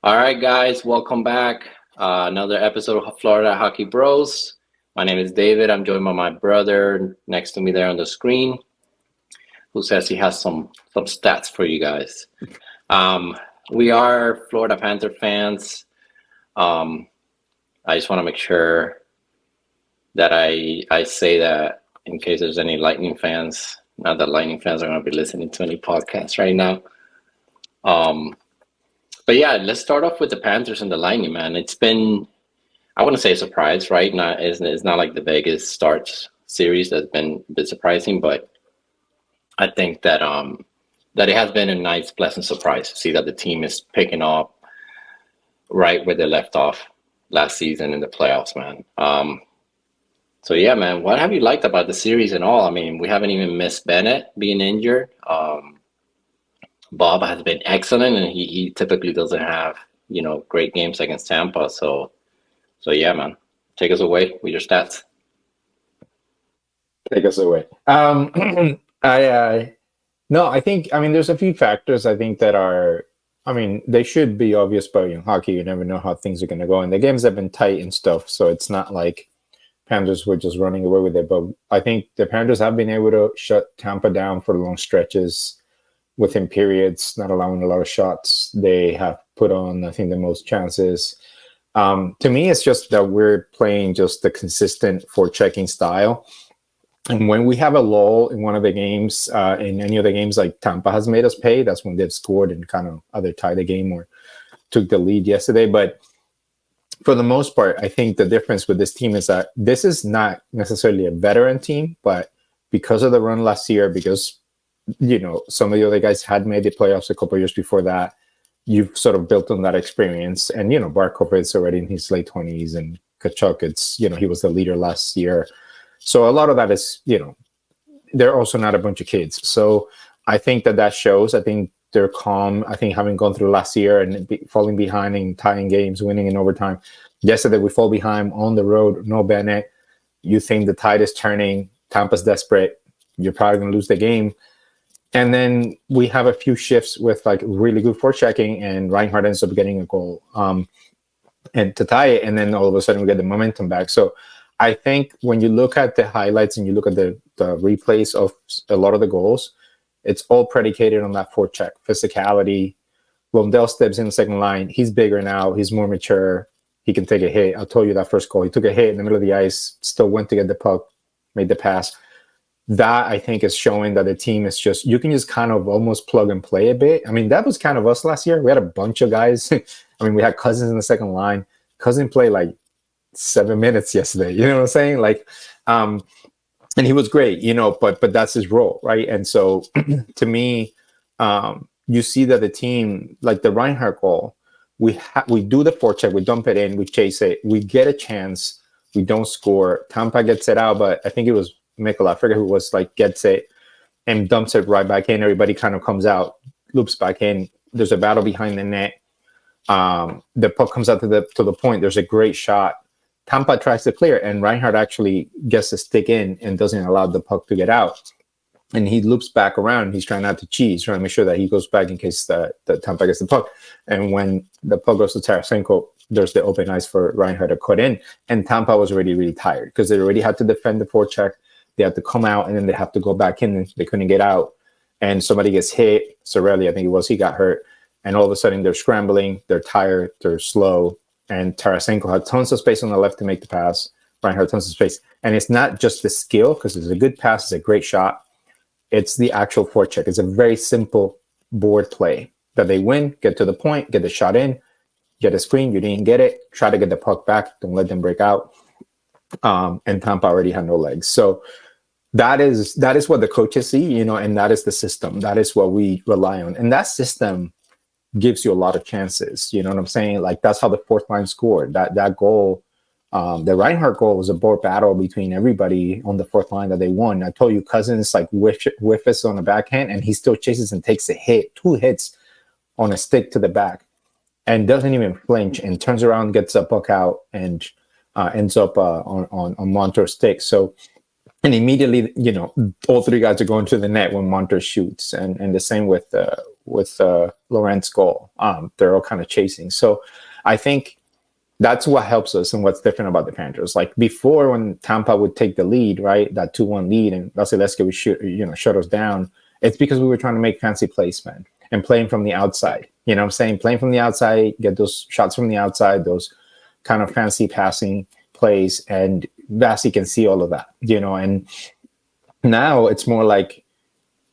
All right, guys, welcome back. Another episode of Florida Hockey Bros. My name is David. I'm joined by my brother next to me there on the screen, who says he has some stats for you guys. Um, we are Florida Panther fans. Um, I just want to make sure that I say that in case there's any Lightning fans. Not that Lightning fans are going to be listening to any podcasts right now. Um, but yeah, let's start off with the Panthers and the Lightning, man. It's been, I wouldn't say a surprise, right? It's not like the Vegas starts series that's been a bit surprising, but I think that it has been a nice, pleasant surprise to see that the team is picking up right where they left off last season in the playoffs, man. So yeah, man, what have you liked about the series and all? I mean, we haven't even missed Bennett being injured. Bob has been excellent, and he typically doesn't have great games against Tampa. So yeah, man, take us away with your stats. Take us away. I think there's a few factors I think that are, they should be obvious, but in hockey you never know how things are going to go, and the games have been tight and stuff, so it's not like Panthers were just running away with it. But I think the Panthers have been able to shut Tampa down for long stretches within periods, not allowing a lot of shots. They have put on, I think, the most chances. To me, it's just that we're playing just the consistent forechecking style. And when we have a lull in one of the games, in any of the games like Tampa has made us pay, that's when they've scored and kind of either tied the game or took the lead yesterday. But for the most part, I think the difference with this team is that this is not necessarily a veteran team, but because of the run last year, because some of the other guys had made the playoffs a couple of years before that, you've sort of built on that experience. And Barkov is already in his late 20s, and Kachuk, it's he was the leader last year. So a lot of that is, they're also not a bunch of kids. So I think that shows. I think they're calm. I think having gone through last year and falling behind and tying games, winning in overtime. Yesterday we fall behind on the road, no Bennett. You think the tide is turning. Tampa's desperate. You're probably going to lose the game. And then we have a few shifts with like really good forechecking, and Reinhardt ends up getting a goal and to tie it. And then all of a sudden we get the momentum back. So I think when you look at the highlights and you look at the replays of a lot of the goals, it's all predicated on that forecheck, physicality. Lundell steps in the second line. He's bigger now. He's more mature. He can take a hit. I told you that first goal. He took a hit in the middle of the ice, still went to get the puck, made the pass. That, I think, is showing that the team is just, you can just kind of almost plug and play a bit. I mean, that was kind of us last year. We had a bunch of guys. We had Cousins in the second line. Cousins played like 7 minutes yesterday. You know what I'm saying? Like, and he was great, but that's his role, right? And so to me, you see that the team, like the Reinhardt goal, we do the forecheck, we dump it in, we chase it, we get a chance, we don't score. Tampa gets it out, but I think it was Mikkel, I forget who was, like, gets it and dumps it right back in. Everybody kind of comes out, loops back in. There's a battle behind the net. The puck comes out to the point. There's a great shot. Tampa tries to clear, and Reinhardt actually gets to stick in and doesn't allow the puck to get out. And he loops back around. He's trying not to cheat. He's trying to make sure that he goes back in case the Tampa gets the puck. And when the puck goes to Tarasenko, there's the open ice for Reinhardt to cut in. And Tampa was already really tired because they already had to defend the forecheck. They had to come out, and then they have to go back in, and they couldn't get out. And somebody gets hit. Sorelli, I think it was, he got hurt. And all of a sudden, they're scrambling. They're tired. They're slow. And Tarasenko had tons of space on the left to make the pass. Reinhardt tons of space. And it's not just the skill, because it's a good pass. It's a great shot. It's the actual forecheck. It's a very simple board play that they win, get to the point, get the shot in, get a screen. You didn't get it. Try to get the puck back. Don't let them break out. And Tampa already had no legs. So that is what the coaches see, and that is the system. That is what we rely on. And that system gives you a lot of chances. You know what I'm saying? Like, that's how the fourth line scored. That goal, the Reinhardt goal, was a board battle between everybody on the fourth line that they won. I told you, Cousins like whiffs on the backhand, and he still chases and takes a hit, 2 hits on a stick to the back, and doesn't even flinch, and turns around, gets a puck out, and ends up on Montour's stick. So, and immediately, all 3 guys are going to the net when Montour shoots, and the same with with Laurent's goal. They're all kind of chasing. So I think that's what helps us and what's different about the Panthers. Like before, when Tampa would take the lead, right, that 2-1 lead, and Vasilevsky would shut us down. It's because we were trying to make fancy plays, man, and playing from the outside. You know what I'm saying? Playing from the outside, get those shots from the outside, those kind of fancy passing plays, and Vasi can see all of that, and now it's more like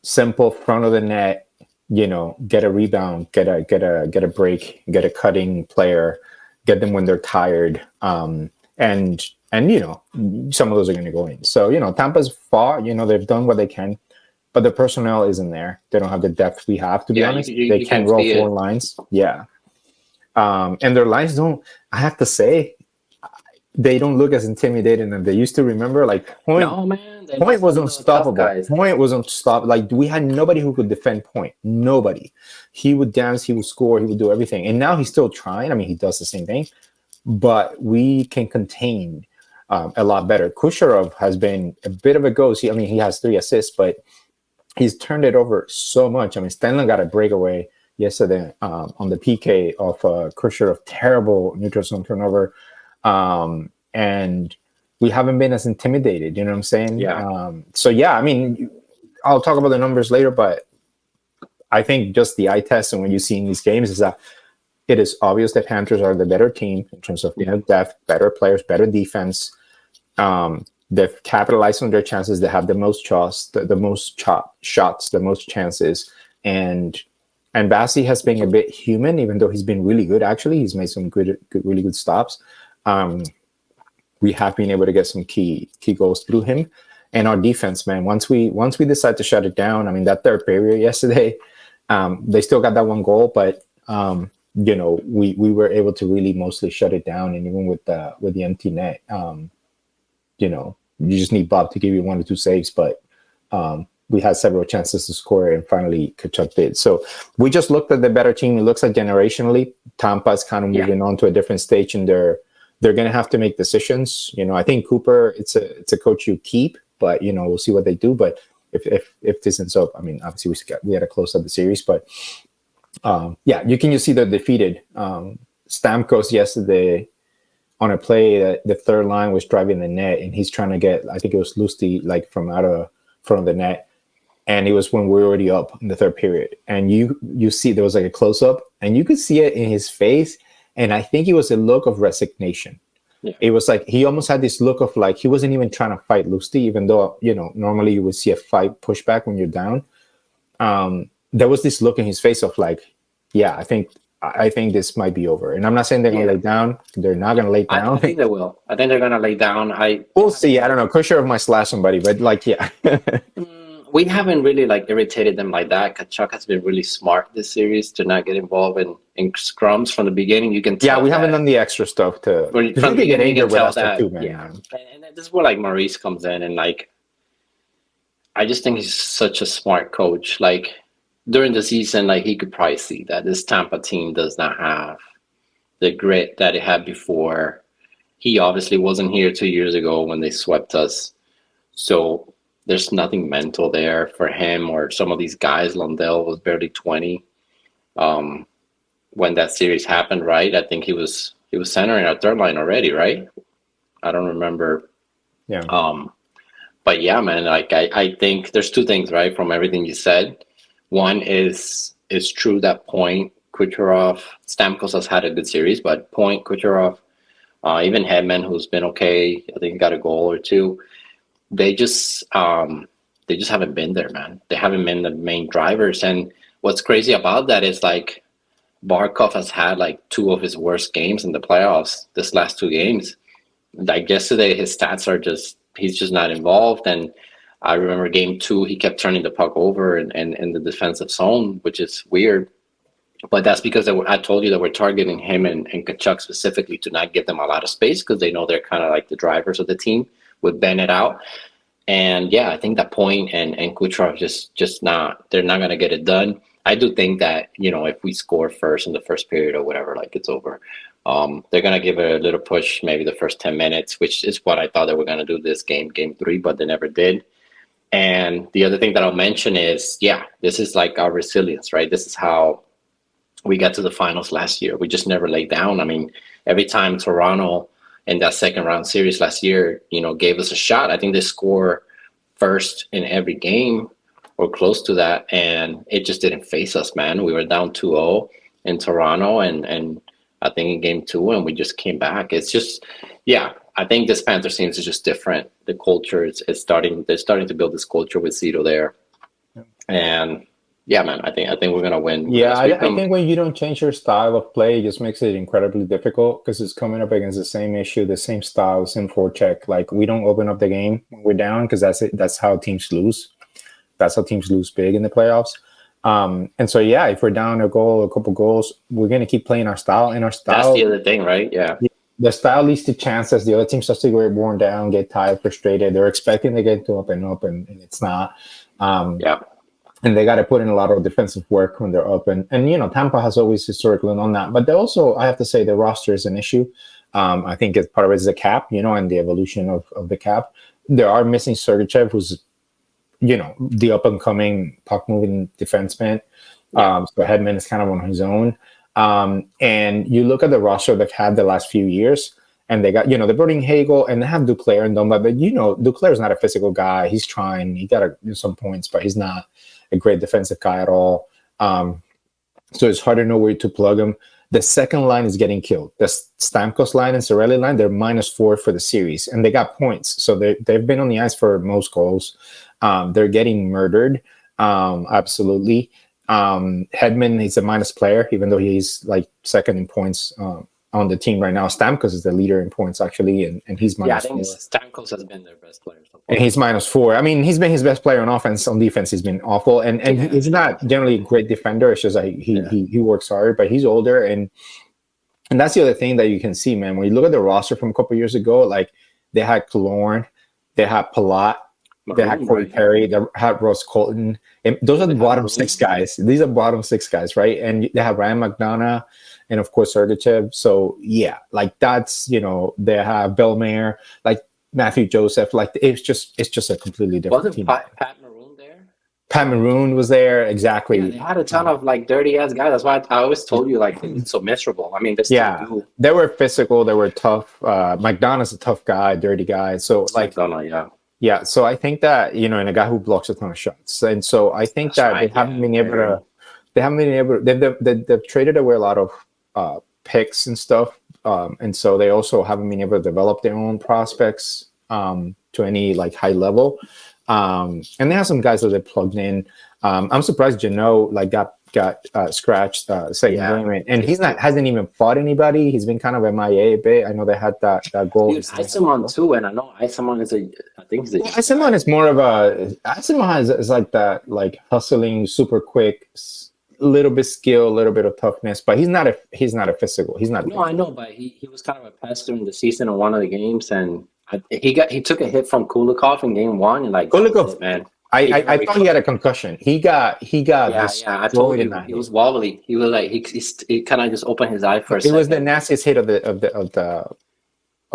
simple front of the net, get a rebound, get a break, get a cutting player, get them when they're tired, and some of those are going to go in. So Tampa's fought, they've done what they can, but the personnel isn't there. They don't have the depth we have, to be honest. They can't roll four lines. Yeah. And their lines don't, I have to say, they don't look as intimidating as they used to. Remember, like Point was unstoppable. Point was unstoppable. Like we had nobody who could defend Point. Nobody. He would dance, he would score, he would do everything. And now he's still trying. I mean, he does the same thing, but we can contain a lot better. Kucherov has been a bit of a ghost. I mean, he has 3 assists, but he's turned it over so much. I mean, Stanley got a breakaway yesterday on the PK of Kucherov. Terrible neutral zone turnover. And we haven't been as intimidated, you know what I'm saying? Yeah. I mean, I'll talk about the numbers later, but I think just the eye test and when you see in these games is that it is obvious that Panthers are the better team in terms of depth, better players, better defense. They've capitalized on their chances. They have the most shots, the most shots, the most chances. And Bassi has been a bit human, even though he's been really good. Actually, he's made some really good stops. We have been able to get some key goals through him. And our defense, man, once we decide to shut it down, I mean, that third period yesterday, they still got that one goal, but we were able to really mostly shut it down. And even with the empty net, you just need Bob to give you 1 or 2 saves, but we had several chances to score, and finally Kachuk did. So we just looked at the better team. It looks like generationally, Tampa's kind of moving on to a different stage, and they're going to have to make decisions. I think Cooper, it's a coach you keep, but we'll see what they do. But if this ends up, I mean, obviously we had to close up the series, but you can just see they're defeated. Stamkos yesterday on a play that the third line was driving the net, and he's trying to get, I think it was Lusty, like from out of front of the net. And it was when we were already up in the third period. And you see there was like a close up, and you could see it in his face. And I think it was a look of resignation. Yeah. It was like he almost had this look of like he wasn't even trying to fight Lusty, even though normally you would see a fight pushback when you're down. There was this look in his face of like, yeah, I think this might be over. And I'm not saying they're going to lay down. They're not going to lay down. I think they will. I think they're going to lay down. We'll see. I don't know. Kucherov might slash somebody, but like, yeah. We haven't really like irritated them like that. Kachuk has been really smart this series to not get involved in scrums from the beginning. You can tell. Yeah, we haven't done the extra stuff to. From the beginning, you can tell that. Too, man. Yeah, and this is where like Maurice comes in, and like, I just think he's such a smart coach. Like during the season, like he could probably see that this Tampa team does not have the grit that it had before. He obviously wasn't here 2 years ago when they swept us, so. There's nothing mental there for him or some of these guys. Lundell was barely 20 when that series happened, right? I think he was centering our third line already, right? I don't remember. Yeah. But yeah, man, like I think there's 2 things, right, from everything you said. One is it's true that Point, Kucherov, Stamkos has had a good series, but Point, Kucherov, even Hedman, who's been okay, I think got a goal or 2. They just haven't been there, man. They haven't been the main drivers. And what's crazy about that is like Barkov has had like 2 of his worst games in the playoffs this last 2 games. Like yesterday, his stats are he's just not involved. And I remember game 2, he kept turning the puck over in the defensive zone, which is weird. But that's because I told you that we're targeting him and Kachuk specifically to not give them a lot of space because they know they're kind of like the drivers of the team. With Bennett out. And yeah, I think that Point and Kucherov just not, they're not going to get it done. I do think that, if we score first in the first period or whatever, like it's over. They're going to give it a little push, maybe the first 10 minutes, which is what I thought they were going to do this game 3, but they never did. And the other thing that I'll mention is, yeah, this is like our resilience, right? This is how we got to the finals last year. We just never laid down. I mean, every time Toronto in that second round series last year, gave us a shot. I think they score first in every game or close to that, and it just didn't face us, man. We were down 2-0 in Toronto, and I think in game two, and we just came back. It's just, yeah, I think this Panthers team is just different. The culture is starting. They're starting to build this culture with Zito there, and yeah, man, I think we're gonna win. Yeah, I think when you don't change your style of play, it just makes it incredibly difficult because it's coming up against the same issue, the same style, same forecheck. Like we don't open up the game when we're down because that's it. That's how teams lose. That's how teams lose big in the playoffs. And so, yeah, if we're down a goal, a couple goals, we're going to keep playing our style. And our style. That's the other thing, right? Yeah. The style leads to chances. The other team starts to get worn down, get tired, frustrated. They're expecting to get to up, and it's not. Yeah. And they got to put in a lot of defensive work when they're up. And Tampa has always historically done that. But they also, I have to say, the roster is an issue. I think it's part of it is the cap, and the evolution of the cap. They are missing Sergachev, who's the up-and-coming puck-moving defenseman. So Hedman is kind of on his own. And you look at the roster they've had the last few years, and they got, they brought in Hagel, and they have Duclair and Dumba, but, Duclair is not a physical guy. He's trying. He got some points, but he's not a great defensive guy at all. So it's hard to know where to plug him. The second line is getting killed. The Stamkos line and Cirelli line, they're -4 for the series, and they got points. So they've been on the ice for most goals. They're getting murdered. Absolutely. Hedman is a minus player, even though he's like second in points on the team right now. Stamkos is the leader in points, actually, and he's -4. Yeah, I think Stamkos has been their best player so far. And he's -4. I mean, he's been his best player on offense. On defense, he's been awful. And he's not generally a great defender. It's just like he works hard, but he's older. And that's the other thing that you can see, man. When you look at the roster from a couple years ago, like they had Killorn, they had Palat, they had Corey Perry, they had Ross Colton. And those are the bottom six guys. These are bottom six guys, right? And they have Ryan McDonough and, of course, Sergachev. So, yeah, like that's, they have Bellemare, like Matthew Joseph. Like it's just a completely different team. Wasn't Pat Maroon there? Pat Maroon was there, exactly. Yeah, they had a ton of like dirty-ass guys. That's why I always told you, like, it's so miserable. I mean, they were physical. They were tough. McDonough's a tough guy, dirty guy. So, like, yeah, so I think that, and a guy who blocks a ton of shots. And so I think they haven't been able to, they've traded away a lot of picks and stuff. And so they also haven't been able to develop their own prospects to any like high level. And they have some guys that they plugged in. I'm surprised Janot like got scratched second game, and hasn't even fought anybody. He's been kind of MIA a bit. I know they had that goal. Isamon too, and I know Isamon is Isamon is more of Isamon is like that, like hustling, super quick, little bit skill, a little bit of toughness, but he's not a physical. He's not. No, I know, but he was kind of a pest during the season in one of the games, and he took a hit from Kulikov in game one, and like Kulikov, man. I thought he had a concussion. He got. Yeah. I told you he was wobbly. He was like he kind of just opened his eye for a second. It was the nastiest hit of the.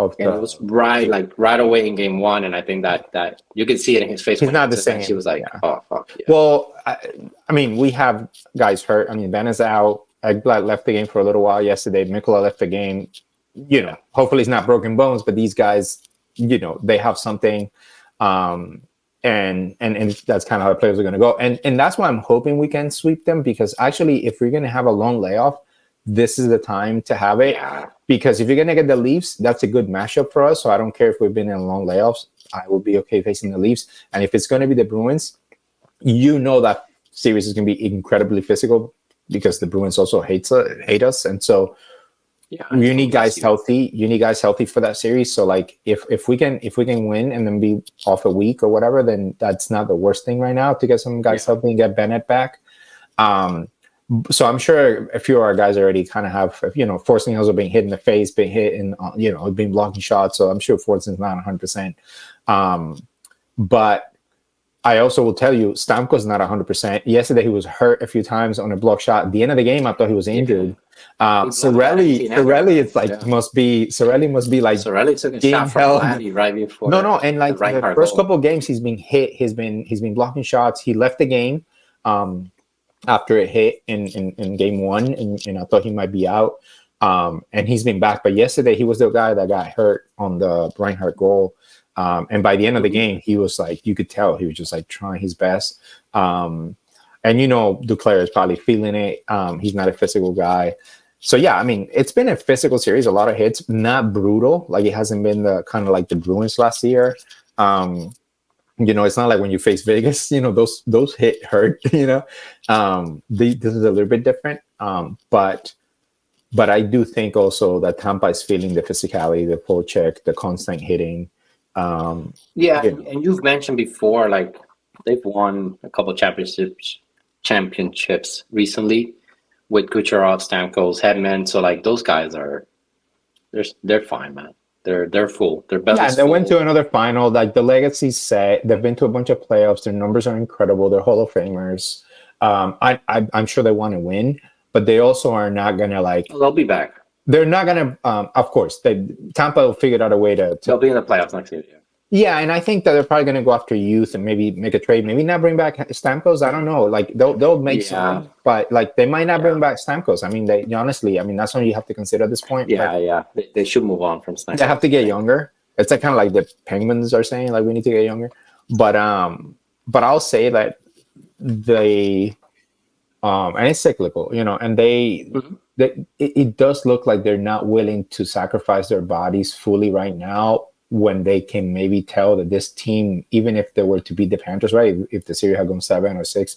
And it was right away in game one, and I think that you could see it in his face. He's not the same. She was like, "Oh fuck." Yeah. Well, I mean, we have guys hurt. I mean, Ben is out. Ekblad left the game for a little while yesterday. Mikkola left the game. Hopefully it's not broken bones, but these guys, they have something. And that's kind of how the players are going to go. And that's why I'm hoping we can sweep them, because actually, if we're going to have a long layoff, this is the time to have it. Yeah. Because if you're going to get the Leafs, that's a good matchup for us. So I don't care if we've been in long layoffs. I will be okay facing the Leafs. And if it's going to be the Bruins, that series is going to be incredibly physical, because the Bruins also hate us. And so you need guys healthy. You need guys healthy for that series. So like if we can win and then be off a week or whatever, then that's not the worst thing right now to get some guys healthy and get Bennett back. So I'm sure a few of our guys already kind of have, Forsling Hills are being hit in the face, being hit and, being blocking shots. So I'm sure Forsting's not 100%. But I also will tell you, Stamkos is not 100%. Yesterday, he was hurt a few times on a block shot. At the end of the game, I thought he was injured. Sorelli is like Sorelli must be like Sorelli took a being shot from held. Vladdy right No, before and the like the Reinhardt first goal. couple of games, he's been hit. He's been blocking shots. He left the game after it hit in game one, and I thought he might be out. And he's been back, but yesterday he was the guy that got hurt on the Reinhardt goal. And by the end of the game, he was like, you could tell he was just like trying his best. And Duclair is probably feeling it. He's not a physical guy. So yeah, I mean, it's been a physical series, a lot of hits, not brutal. Like it hasn't been the kind of like the Bruins last year. It's not like when you face Vegas, those hit hurt, this is a little bit different. But I do think also that Tampa is feeling the physicality, the forecheck, the constant hitting. And you've mentioned before, like they've won a couple championships recently with Kucherov, Stamkos, Hedman. So like those guys they're fine, man. They're full. Their belly's and they full. went to another final. Like the legacy's set. They've been to a bunch of playoffs. Their numbers are incredible. They're Hall of Famers. I'm sure they want to win, but they also are not gonna like. They'll be back. They're not gonna. Of course, Tampa figured out a way to. They'll be in the playoffs next year. Yeah, and I think that they're probably going to go after youth and maybe make a trade. Maybe not bring back Stamkos. I don't know. Like they'll make some, but like they might not bring back Stamkos. I mean, that's something you have to consider at this point. Yeah. They should move on from Stamkos. They have to get younger. It's like kind of like the Penguins are saying, like we need to get younger. But I'll say that and it's cyclical, and it does look like they're not willing to sacrifice their bodies fully right now, when they can maybe tell that this team, even if they were to beat the Panthers, right, if the series had gone 7 or 6,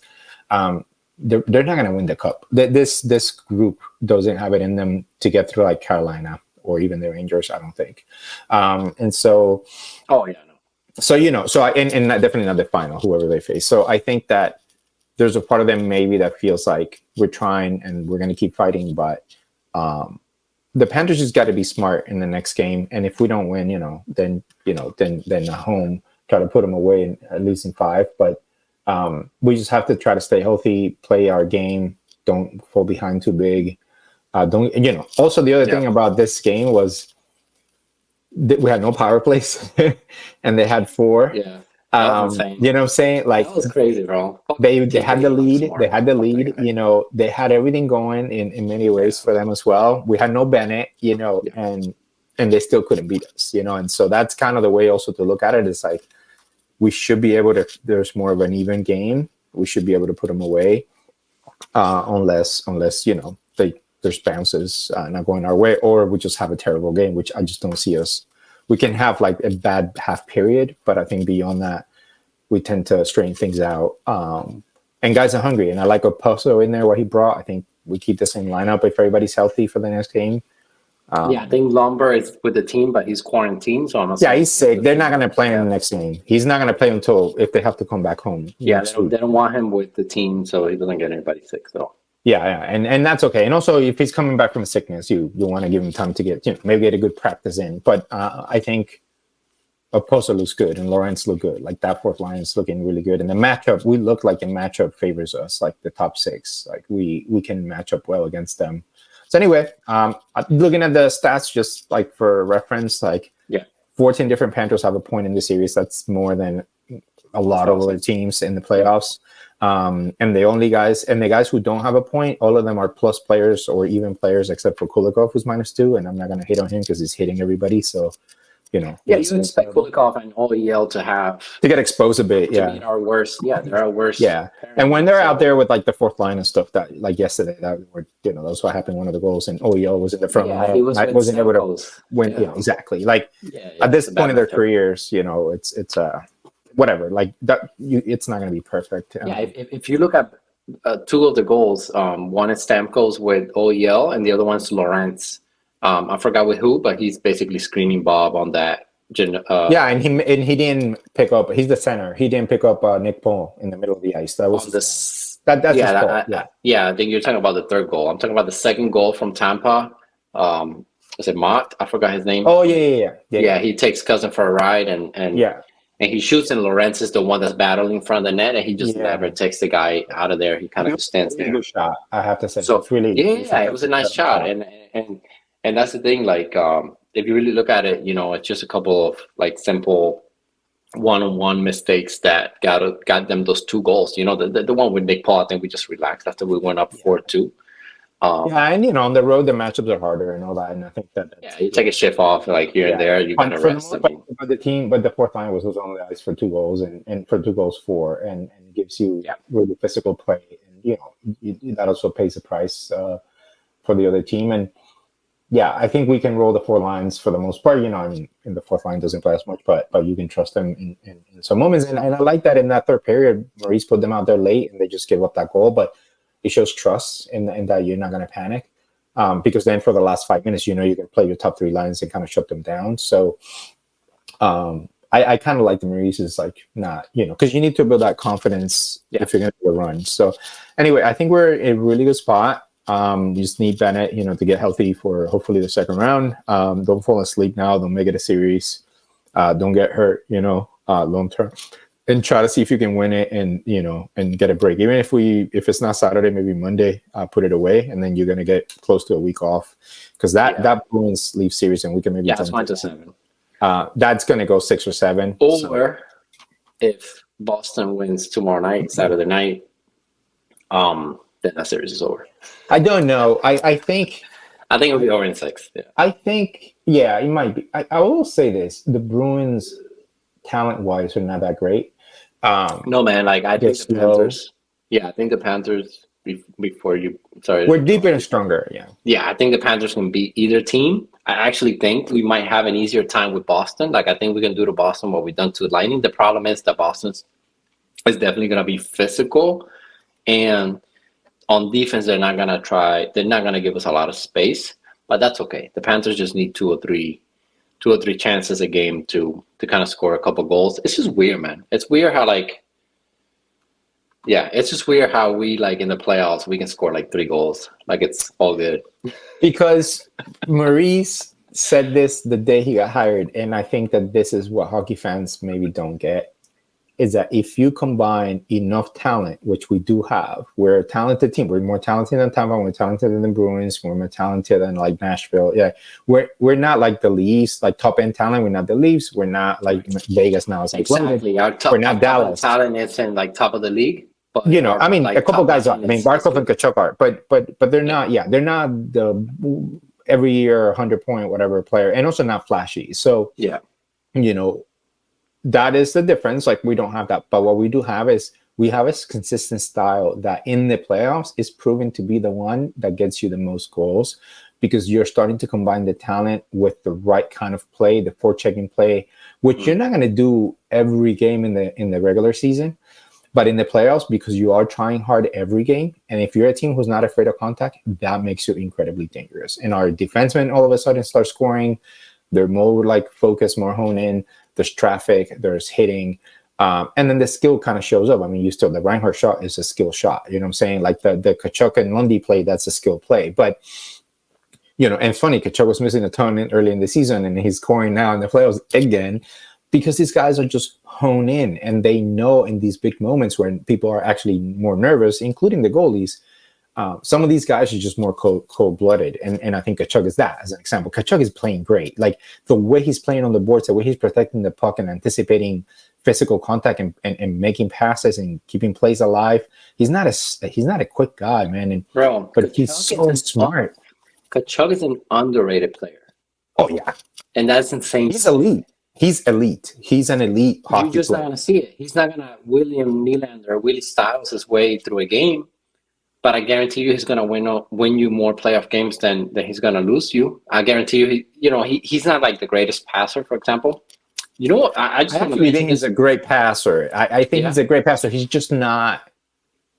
they're not going to win the cup. This group doesn't have it in them to get through like Carolina or even the Rangers, I don't think. And so, so and definitely not the final, whoever they face. So I think that there's a part of them maybe that feels like we're trying and we're going to keep fighting, but the Panthers just got to be smart in the next game, and if we don't win, then at home try to put them away at least in 5. But we just have to try to stay healthy, play our game, don't fall behind too big. Also the other thing about this game was we had no power plays, and they had 4. Yeah. You know what I'm saying? Like that was crazy, bro. They had the lead. They had the lead. They had everything going in many ways for them as well. We had no Bennett, and they still couldn't beat us, And so that's kind of the way also to look at it. Is like we should be able to. There's more of an even game. We should be able to put them away, unless there's bounces not going our way, or we just have a terrible game, which I just don't see us. We can have like a bad half period, but I think beyond that, we tend to straighten things out. And guys are hungry, and I like Oposo in there, what he brought. I think we keep the same lineup if everybody's healthy for the next game. I think Lumber is with the team, but he's quarantined, so I'm he's sick. They're not going to play him in the next game. He's not going to play until if they have to come back home. Yeah, they don't want him with the team, so he doesn't get anybody sick. So yeah, and that's okay. And also, if he's coming back from sickness, you want to give him time to get maybe get a good practice in. But I think Oposo looks good and Lawrence look good. Like that fourth line is looking really good. And the matchup, we look like the matchup favors us, like the top 6. Like we can match up well against them. So anyway, looking at the stats, just like for reference, 14 different Panthers have a point in the series. That's more than a lot of other teams in the playoffs. And the guys who don't have a point, all of them are plus players or even players, except for Kulikov, who's -2. And I'm not going to hate on him because he's hitting everybody. So, you expect Kulikov and OEL to get exposed a bit. To be our worst. Yeah, they're our worst. Yeah, and when they're out there with like the fourth line and stuff, that like yesterday, that's what happened. One of the goals, and OEL was in the front. Yeah, he wasn't able to win. Yeah, exactly. Like at this point in their careers, it's whatever. Like that, it's not going to be perfect. If you look at 2 of the goals, one is Stamkos with OEL, and the other one's Lawrence. I forgot with who, but he's basically screening Bob on that. And he didn't pick up. He's the center. He didn't pick up Nick Paul in the middle of the ice. That was that's his fault. I think you're talking about the third goal. I'm talking about the second goal from Tampa. Is it Mott? I forgot his name. Oh yeah. He takes Cousin for a ride and and he shoots, and Lawrence is the one that's battling in front of the net, and he just Yeah. never takes the guy out of there. He kind of just stands Really there. good shot, I have to say. So It's really yeah, it was a nice shot, and that's the thing. Like, if you really look at it, it's just a couple of like simple one-on-one mistakes that got them those 2 goals. The one with Nick Paul, I think we just relaxed after we went up 4-2. Yeah, and on the road the matchups are harder and all that, and I think that's Yeah, you take a shift off like here and there, you gotta for the rest. most part, but the fourth line was on the ice for 2 goals and for 2 goals and gives you really physical play, and that also pays a price for the other team. And yeah, I think we can roll the 4 lines for the most part. I mean, and the fourth line doesn't play as much, but you can trust them in some moments. And I like that in that third period, Maurice put them out there late and they just gave up that goal. But it shows trust in that you're not going to panic. Because then for the last 5 minutes, you can play your top 3 lines and kind of shut them down. So I kind of like the Maurice's, like, not, because you need to build that confidence if you're going to do a run. So anyway, I think we're in a really good spot. You just need Bennett, to get healthy for hopefully the second round. Don't fall asleep now. Don't make it a series. Don't get hurt, long term. And try to see if you can win it and get a break. Even if it's not Saturday, maybe Monday, put it away, and then you're gonna get close to a week off, because that Bruins leave series, and we can maybe it's 1-7. That's gonna go 6 or 7. Or if Boston wins tomorrow night, Saturday night, then that series is over. I don't know. I think it'll be over in 6. Yeah. I think it might be. I will say this: the Bruins, talent-wise, are not that great. No, man. Like, I think the Panthers. Yeah, I think the Panthers. Before you, sorry, we're deeper and stronger. Yeah. Yeah, I think the Panthers can beat either team. I actually think we might have an easier time with Boston. Like, I think we can do to Boston what we've done to Lightning. The problem is that Boston's is definitely going to be physical, and on defense, they're not going to try. They're not going to give us a lot of space, but that's okay. The Panthers just need two or three chances a game to kind of score a couple goals. It's just weird, man. It's weird how, like, it's just weird how we, like, in the playoffs, we can score like 3 goals. Like, it's all good. Because Maurice said this the day he got hired, and I think that this is what hockey fans maybe don't get, is that if you combine enough talent, which we do have, we're a talented team. We're more talented than Tampa. We're talented than the Bruins. We're more talented than, like, Nashville. Yeah, we're not like the Leafs, like top end talent. We're not the Leafs. We're not like Vegas now. It's like, exactly. We're not Dallas. Talent is in, like, top of the league. But I mean, like, a couple guys are. I mean, Barkov and Kachuk are, but they're not. Yeah, they're not the every year 100-point whatever player, and also not flashy. So that is the difference. Like, we don't have that, but what we do have is we have a consistent style that in the playoffs is proven to be the one that gets you the most goals, because you're starting to combine the talent with the right kind of play, the forechecking play, which you're not going to do every game in the regular season. But in the playoffs, because you are trying hard every game, and if you're a team who's not afraid of contact, that makes you incredibly dangerous. And our defensemen all of a sudden start scoring. They're more, like, focused, more honed in. There's traffic, there's hitting. And then the skill kind of shows up. I mean, the Reinhardt shot is a skill shot. You know what I'm saying? Like, the Kachuk and Lundy play, that's a skill play. But, and it's funny, Kachuk was missing a ton early in the season, and he's scoring now in the playoffs again, because these guys are just honed in, and they know in these big moments when people are actually more nervous, including the goalies, some of these guys are just more cold-blooded. And I think Kachuk is that, as an example. Kachuk is playing great. Like, the way he's playing on the boards, the way he's protecting the puck and anticipating physical contact and making passes and keeping plays alive. He's not a quick guy, man. But he's so smart. Kachuk is an underrated player. Oh, yeah. And that's insane. He's elite. He's elite. He's an elite hockey player. You're just not going to see it. He's not going to William Nylander or Willie Styles his way through a game. But I guarantee you he's going to win you more playoff games than he's going to lose you. I guarantee you, he's not like the greatest passer, for example. You know what? I actually think he's a great passer. I think he's a great passer. He's just not.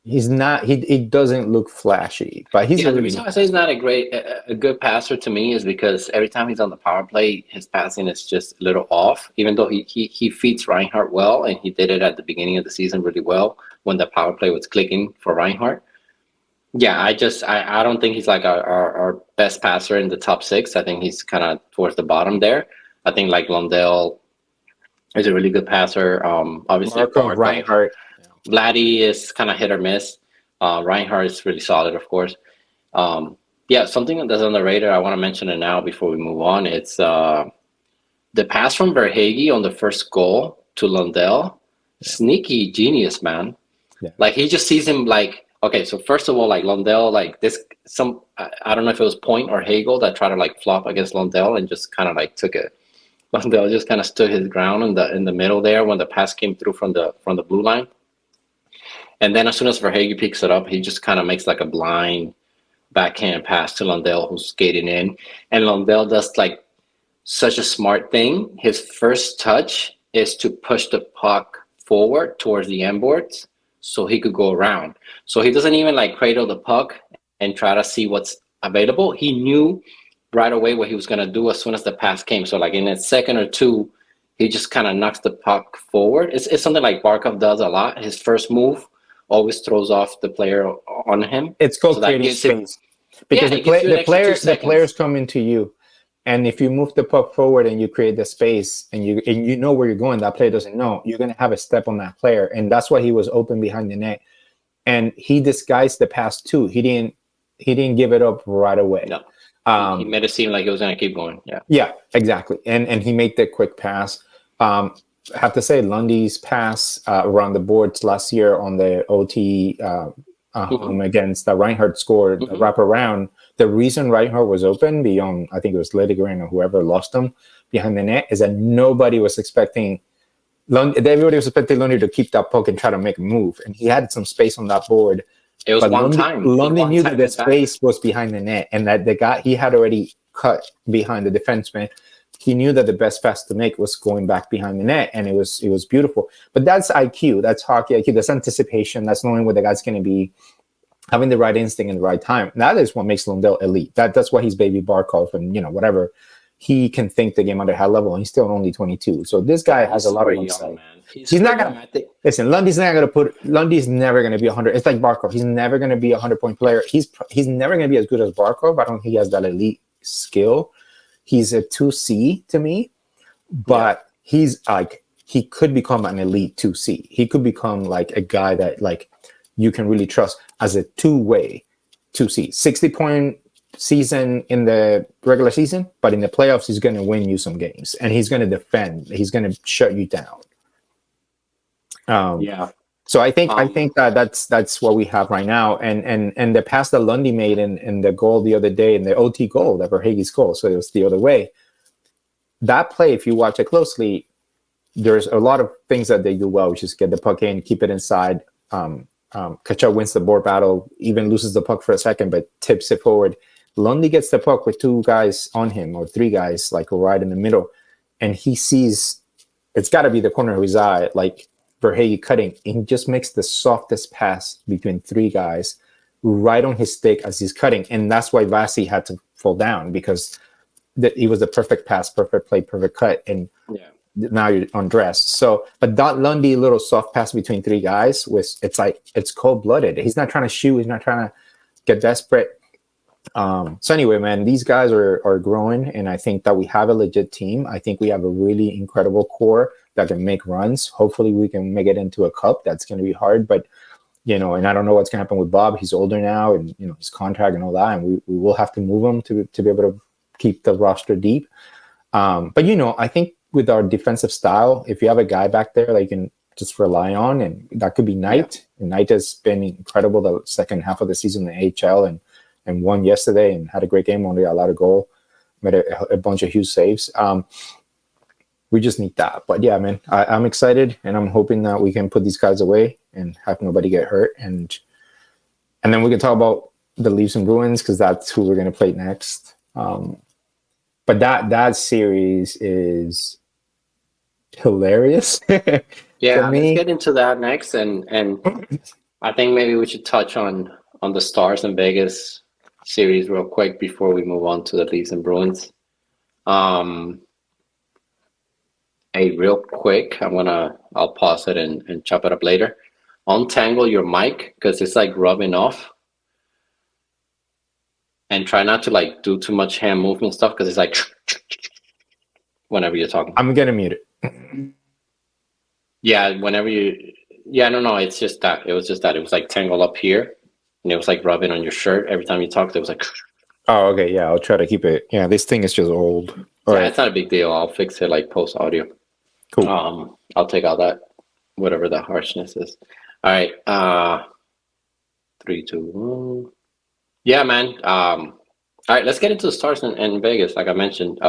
He's not. He doesn't look flashy, but he's. The reason I say he's not a good passer to me is because every time he's on the power play, his passing is just a little off. Even though he feeds Reinhardt well, and he did it at the beginning of the season really well when the power play was clicking for Reinhardt. Yeah, I don't think he's like our best passer in the top 6. I think he's kind of towards the bottom there. I think, like, Lundell, He's a really good passer. Obviously, Markov, Barkov. Reinhardt. Vladdy is kind of hit or miss. Reinhardt is really solid, of course. Um, yeah, something that's underrated. I want to mention it now before we move on. It's the pass from Verhage on the first goal to Lundell. Yeah. Sneaky genius, man. Yeah. Like he just sees him like, okay, so first of all, like Lundell, like this, I don't know if it was Point or Hagel that tried to like flop against Lundell and just kind of like took it. Lundell just kind of stood his ground in the middle there when the pass came through from the blue line. And then as soon as Verhage picks it up, he just kind of makes like a blind backhand pass to Lundell, who's skating in. And Lundell does like such a smart thing. His first touch is to push the puck forward towards the end boards so he could go around. So he doesn't even like cradle the puck and try to see what's available. He knew right away what he was going to do as soon as the pass came. So like in a second or two, he just kind of knocks the puck forward. It's something like Barkov does a lot. His first move always throws off the player on him. It's called So that creating gives him, space because yeah, it gives you an extra 2 the seconds. players come into you, and if you move the puck forward and you create the space and you know where you're going, that player doesn't know. You're gonna have a step on that player, and that's why he was open behind the net, and he disguised the pass too. He didn't give it up right away. No. He made it seem like it was going to keep going. Yeah. Yeah, exactly. And he made the quick pass. I have to say, Lundy's pass around the boards last year on the OT against the Reinhardt scored wraparound. The reason Reinhardt was open beyond, I think it was Lidigren or whoever lost him behind the net, is that nobody was expecting everybody was expecting Lundy to keep that puck and try to make a move. And he had some space on that board. It was Lundy, time. Lundy knew that the space was behind the net and that the guy he had already cut behind the defenseman. He knew that the best pass to make was going back behind the net, and it was beautiful. But that's IQ. That's hockey IQ. That's anticipation. That's knowing where the guy's going to be, having the right instinct in the right time. That is what makes Lundell elite. That's why he's baby Barkov and whatever. He can think the game at a high level, and he's still only 22. So this guy has a lot of insight. He's not gonna listen. Lundy's never gonna be 100. It's like Barkov. He's never gonna be a 100-point player. He's never gonna be as good as Barkov. I don't think he has that elite skill. He's a 2C to me, but he's like he could become an elite 2C. He could become like a guy that like you can really trust as a two-way 2C. 60-point season in the regular season, but in the playoffs he's going to win you some games and he's going to defend. He's going to shut you down. So I think that's what we have right now. And the pass that Lundy made in the goal the other day, in the OT goal, that Verhage's goal, so it was the other way. That play, if you watch it closely, there's a lot of things that they do well, which is get the puck in, keep it inside. Kachuk wins the board battle, even loses the puck for a second, but tips it forward. Lundy gets the puck with two guys on him or three guys, like right in the middle, and he sees it's got to be the corner of his eye, like Verhage cutting, and he just makes the softest pass between three guys right on his stick as he's cutting, and that's why Vasi had to fall down, because he was the perfect pass, perfect play, perfect cut, and now you're undressed. So, but that Lundy little soft pass between three guys it's cold-blooded. He's not trying to shoot. He's not trying to get desperate. So anyway, man, these guys are growing, and I think that we have a legit team. I think we have a really incredible core that can make runs. Hopefully we can make it into a cup. That's going to be hard, but and I don't know what's going to happen with Bob. He's older now, and his contract and all that, and we will have to move him to be able to keep the roster deep. But I think with our defensive style, if you have a guy back there that you can just rely on, and that could be Knight. And Knight has been incredible the second half of the season in the AHL, and won yesterday and had a great game. Only allowed a goal, made a bunch of huge saves. We just need that. But yeah, man, I'm excited, and I'm hoping that we can put these guys away and have nobody get hurt, and then we can talk about the Leafs and Bruins, because that's who we're going to play next. But that series is hilarious. Yeah, let's get into that next, and I think maybe we should touch on the Stars and Vegas series real quick before we move on to the Leafs and Bruins. Hey, real quick, I'll pause it and chop it up later. Untangle your mic, because it's like rubbing off. And try not to like do too much hand movement stuff, because it's like whenever you're talking. I'm gonna mute it. Yeah, whenever you, yeah, no, it's just that. It was just that. It was like tangled up here, and it was like rubbing on your shirt every time you talked. It was like, Oh, okay. Yeah, I'll try to keep it. Yeah, this thing is just old. All yeah, right, it's not a big deal. I'll fix it like post audio. cool. I'll take out that whatever the harshness is. All right, three, two, one. Yeah, man. All right, let's get into the stars in Vegas. Like I mentioned,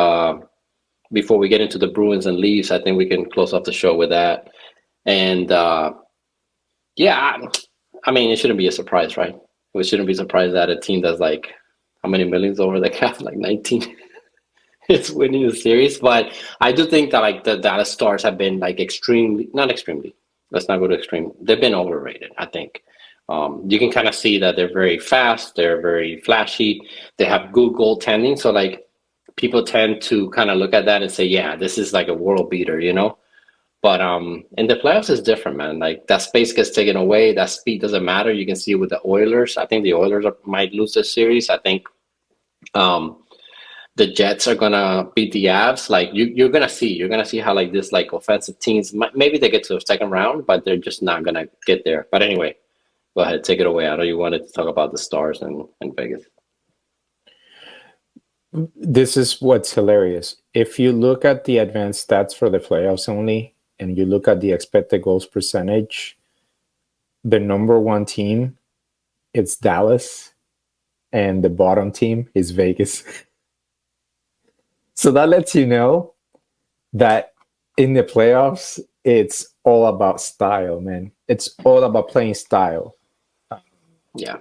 before we get into the Bruins and Leafs, I think we can close off the show with that. And yeah, I mean, it shouldn't be a surprise, right? We shouldn't be surprised that a team that's like how many millions over the cap, like 19, is winning the series. But I do think that like the Dallas Stars have been like extremely, not extremely. Let's not go to extreme. They've been overrated, I think. You can kind of see that they're very fast, they're very flashy, they have good goaltending. So like people tend to kind of look at that and say, yeah, this is like a world beater, you know? But in the playoffs is different, man. Like that space gets taken away, that speed doesn't matter. You can see it with the Oilers. I think the Oilers might lose this series. I think um, the Jets are gonna beat the Avs. Like you're gonna see how like this like offensive teams maybe they get to a second round, but they're just not gonna get there. But anyway, go ahead, take it away. I know you wanted to talk about the Stars and Vegas. This is what's hilarious. If you look at the advanced stats for the playoffs only, and you look at the expected goals percentage, the number one team it's Dallas, and the bottom team is Vegas. So that lets you know that in the playoffs, it's all about style, man. It's all about playing style. Yeah,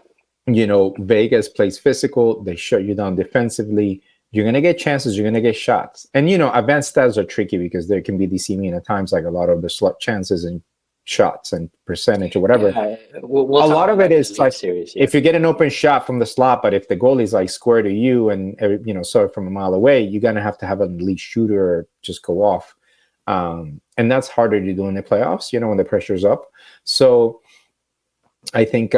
You know, Vegas plays physical. They shut you down defensively. You're gonna get chances. You're gonna get shots. And you know, advanced stats are tricky because there can be deceiving at times, like a lot of the slot chances and shots and percentage or whatever. yeah. We'll A talk lot about of it that in the is Leaf like series. Yeah, if you get an open shot from the slot, but if the goalie's like square to you and you know, sort of from a mile away, you're gonna have to have an elite shooter or just go off. And that's harder to do in the playoffs, you know, when the pressure's up. So I think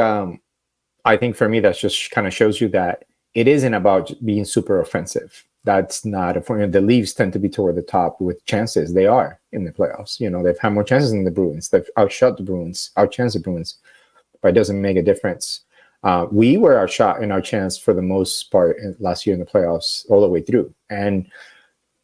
I think for me, that just kind of shows you that it isn't about being super offensive. That's not a point. The Leafs tend to be toward the top with chances. They are in the playoffs. You know, they've had more chances than the Bruins. They've outshot the Bruins, outchanced the Bruins, but it doesn't make a difference. We were outshot in our chance for the most part last year in the playoffs all the way through. And,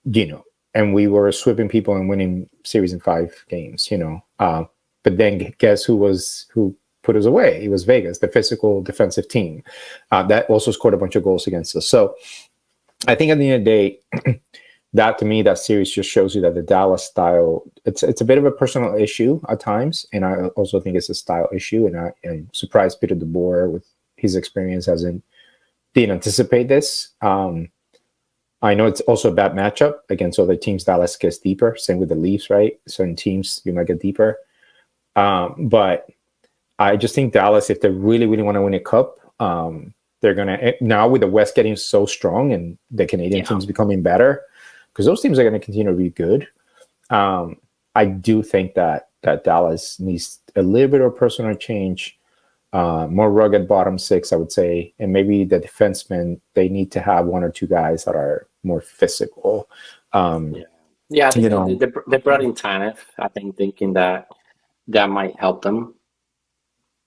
you know, and we were sweeping people and winning series in 5 games, you know. But then guess who put us away? It was Vegas, the physical defensive team that also scored a bunch of goals against us. So I think at the end of the day, that to me, that series just shows you that the Dallas style, it's a bit of a personal issue at times. And I also think it's a style issue. And I'm surprised Peter DeBoer with his experience didn't anticipate this. I know it's also a bad matchup against other teams. Dallas gets deeper. Same with the Leafs, right? Certain teams, you might get deeper. But I just think Dallas, if they really, really want to win a cup, they're going to, now with the West getting so strong and the Canadian teams becoming better, because those teams are going to continue to be good. I do think that Dallas needs a little bit of personal change, more rugged bottom six, I would say. And maybe the defensemen, they need to have 1 or 2 guys that are more physical. yeah. I think they brought in Tanev. I think thinking that might help them.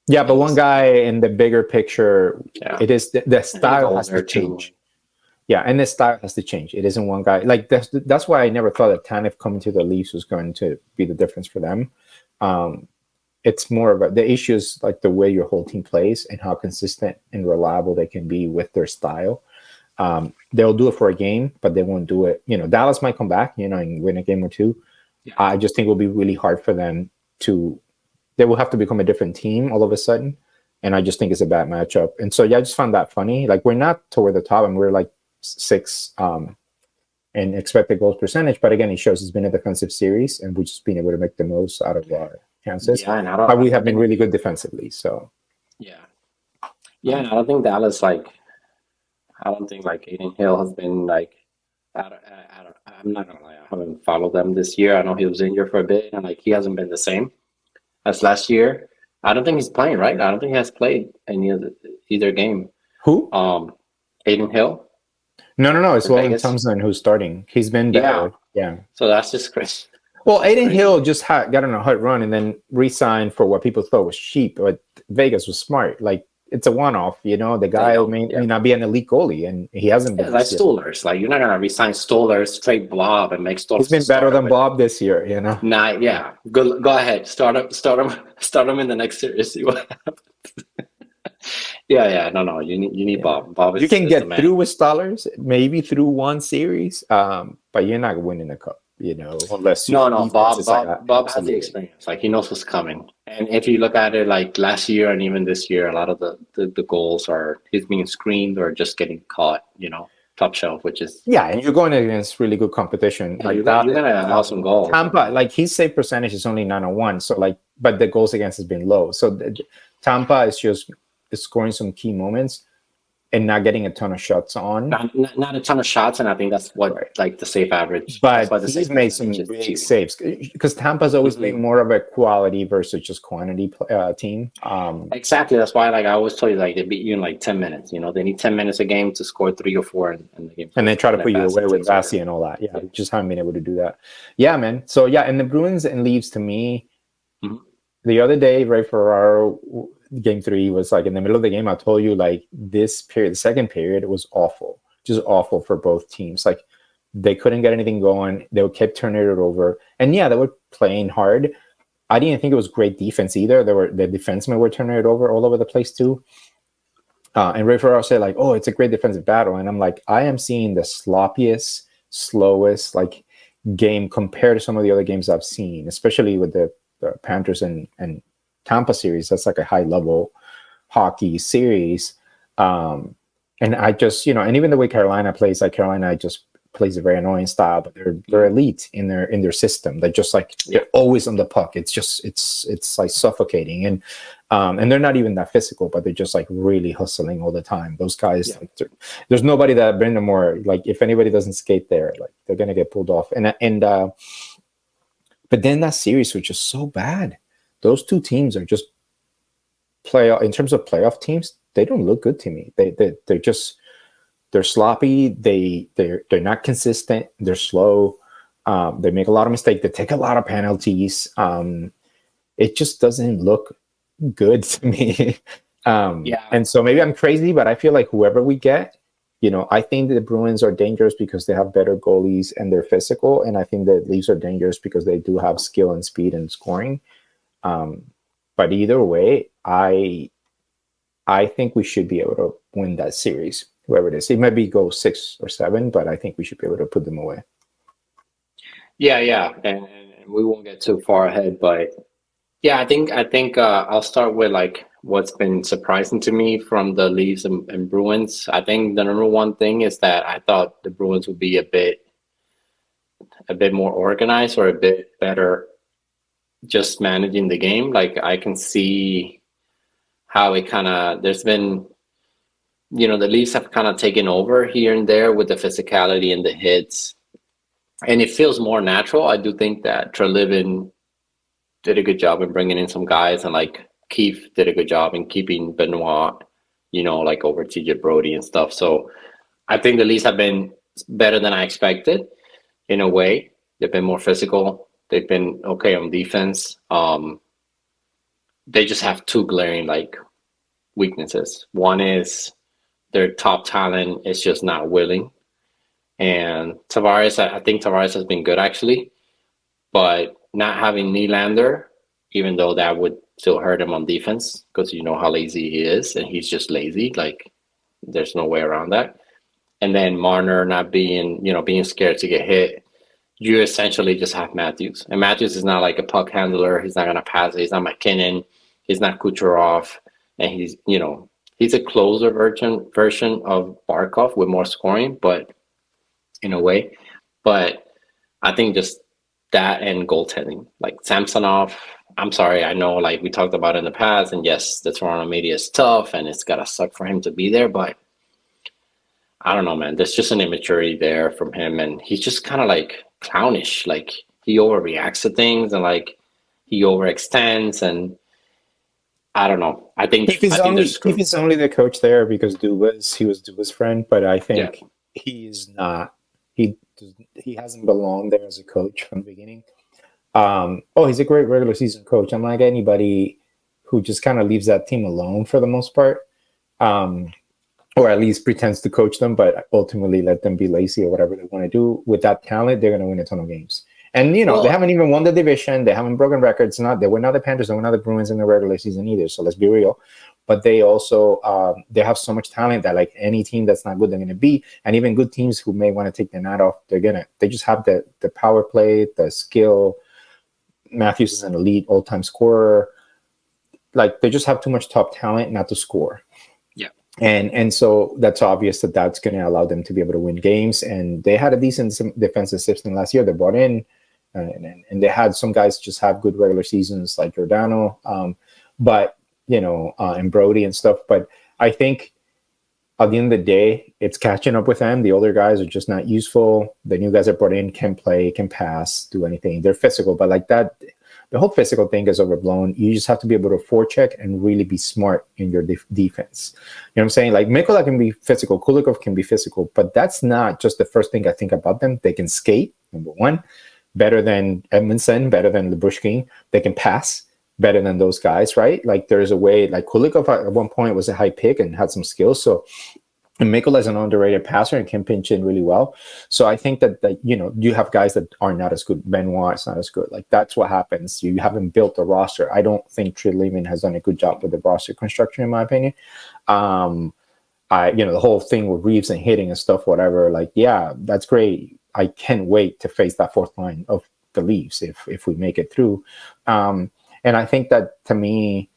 Yeah, but one guy in the bigger picture, it is the style has to change. Too. Yeah, and the style has to change. It isn't one guy. Like that's why I never thought that Tanev coming to the Leafs was going to be the difference for them. It's more of the issue is like the way your whole team plays and how consistent and reliable they can be with their style. They'll do it for a game, but they won't do it. You know, Dallas might come back, you know, and win a game or two. Yeah. I just think it will be really hard for them to. They will have to become a different team all of a sudden. And I just think it's a bad matchup. And so, yeah, I just found that funny. Like, we're not toward the top and we're like 6 in expected goals percentage. But again, it shows it's been a defensive series and we've just been able to make the most out of our chances. Yeah, and but we have been really good defensively. So, yeah. Yeah, and I don't think Dallas, like, I don't think, like, Aiden Hill has been, like, I'm not going to lie. I haven't followed them this year. I know he was injured for a bit and, like, he hasn't been the same as last year. I don't think he's playing, right? I don't think he has played any of either game. Who? Aiden Hill. No. It's William Thompson who's starting. He's been better. Yeah. So that's just crazy. Well, It's Aiden crazy. Hill just got on a hot run and then re-signed for what people thought was cheap, but Vegas was smart. Like it's a one-off, you know. The There you guy go. may Yeah. not be an elite goalie, and he hasn't Yeah, been like this year. Stollers. Like you're not gonna resign Stollers straight blob and make He's Stollers the been better starter than with Bob this year, you know. nine. Yeah, go ahead. Start him, start him in the next series. See what Yeah, yeah, no. You need Yeah, Bob. Bob you can is the get man. through with Stallers, maybe through one series, but you're not winning the cup, you know, unless your No. defense Bob is like Bob has the absolutely. experience. Like he knows what's coming. And if you look at it like last year and even this year, a lot of the goals are he's being screened or just getting caught. Top shelf, which is Yeah, and you're going against really good competition yeah, like you're that. gonna allow some goals. I Tampa, mean, like his save percentage is only 901, so like, but the goals against has been low. So Tampa is just scoring some key moments and not getting a ton of shots on. not a ton of shots, and I think that's what Right. like the safe average. That's But why the he's safe made percentage some is big cheating. saves because Tampa's always been Hmm. more of a quality versus just quantity team. Exactly. That's why, like I always tell you, like they beat you in like 10 minutes. They need 10 minutes a game to score 3 or 4, and the game's And they over. try to And then put you Bassi away with takes over. Vasi and all that. Yeah, Yeah. we just haven't been able to do that. Yeah, man. So yeah, and the Bruins and Leafs to me, Hmm. the other day, right for our game three was like in the middle of the game. I told you like this period, the second period was awful, just awful for both teams. Like they couldn't get anything going. They kept turning it over, and yeah, they were playing hard. I didn't think it was great defense either. The defensemen were turning it over all over the place too. And Ray Ferraro said like, "Oh, it's a great defensive battle," and I'm like, I am seeing the sloppiest, slowest like game compared to some of the other games I've seen, especially with the Panthers and Tampa series. That's like a high level hockey series. Um, and I just, and even the way Carolina plays, like Carolina just plays a very annoying style, but they're elite in their system. They're just like Yeah. they're always on the puck. It's just it's like suffocating, and they're not even that physical, but they're just like really hustling all the time. Those guys, Yeah. like, there's nobody that bring them more. Like if anybody doesn't skate there, like they're gonna get pulled off. And but then that series was just so bad. Those two teams are just in terms of playoff teams. They don't look good to me. They're just they're sloppy. They're not consistent. They're slow. They make a lot of mistakes. They take a lot of penalties. It just doesn't look good to me. Yeah. And so maybe I'm crazy, but I feel like whoever we get, I think the Bruins are dangerous because they have better goalies and they're physical, and I think the Leafs are dangerous because they do have skill and speed and scoring. Um, but either way, I think we should be able to win that series, whoever it is. It might be go 6 or 7, but I think we should be able to put them away. Yeah. And we won't get too far ahead, but yeah, I think I'll start with like what's been surprising to me from the Leafs and Bruins. I think the number one thing is that I thought the Bruins would be a bit more organized or a bit better just managing the game. Like I can see how it kind of there's been the Leafs have kind of taken over here and there with the physicality and the hits, and it feels more natural. I do think that Treliving did a good job in bringing in some guys, and like Keith did a good job in keeping Benoit, like over TJ Brody and stuff. So I think the Leafs have been better than I expected in a way. They've been more physical. They've been okay on defense. They just have two glaring like weaknesses. One is their top talent is just not willing. And Tavares, I think Tavares has been good actually, but not having Nylander, even though that would still hurt him on defense because you know how lazy he is, and he's just lazy. Like there's no way around that. And then Marner not being scared to get hit. You essentially just have Matthews, and Matthews is not like a puck handler. He's not gonna pass it. He's not McKinnon. He's not Kucherov, and he's a closer version of Barkov with more scoring, but in a way. But I think just that and goaltending, like Samsonov. I'm sorry, I know like we talked about in the past, and yes, the Toronto media is tough, and it's gotta suck for him to be there. But I don't know, man. There's just an immaturity there from him, and he's just kind of like clownish. Like he overreacts to things, and like he overextends, and I don't know. I think I think they're If screwed. he's only the coach there because he was Duba's friend, but I Yeah, think he is not. He hasn't belonged there as a coach from the beginning. Oh, he's a great regular season coach. Unlike anybody who just kind of leaves that team alone for the most part, um, or at least pretends to coach them, but ultimately let them be lazy or whatever they want to do. With that talent, they're going to win a ton of games. And they Well, haven't even won the division. They haven't broken records. They were not the Panthers. They were not the Bruins in the regular season either. So let's be real. But they also they have so much talent that like any team that's not good, they're going to beat. And even good teams who may want to take the night off, they just have the power play, the skill. Matthews is an elite all-time scorer. Like they just have too much top talent not to score. yeah. And so that's obvious that that's going to allow them to be able to win games. And they had a decent defensive system last year. They brought in, and they had some guys just have good regular seasons like Giordano, but and Brody and stuff. But I think at the end of the day, it's catching up with them. The older guys are just not useful. The new guys that brought in can play, can pass, do anything. They're physical, but like that, the whole physical thing is overblown. You just have to be able to forecheck and really be smart in your defense. You know what I'm saying? Like Mikola can be physical, Kulikov can be physical, but that's not just the first thing I think about them. They can skate, number one, better than Edmondson, better than Lyubushkin. They can pass better than those guys, right? Like there's a way, like Kulikov at one point was a high pick and had some skills. So and Mikola is an underrated passer and can pinch in really well. So I think that you have guys that are not as good. Benoit is not as good. Like that's what happens. You haven't built a roster. I don't think Trey Lehman has done a good job with the roster construction, in my opinion. The whole thing with Reeves and hitting and stuff, whatever. Like, yeah, that's great. I can't wait to face that fourth line of the Leafs if we make it through. And I think that to me,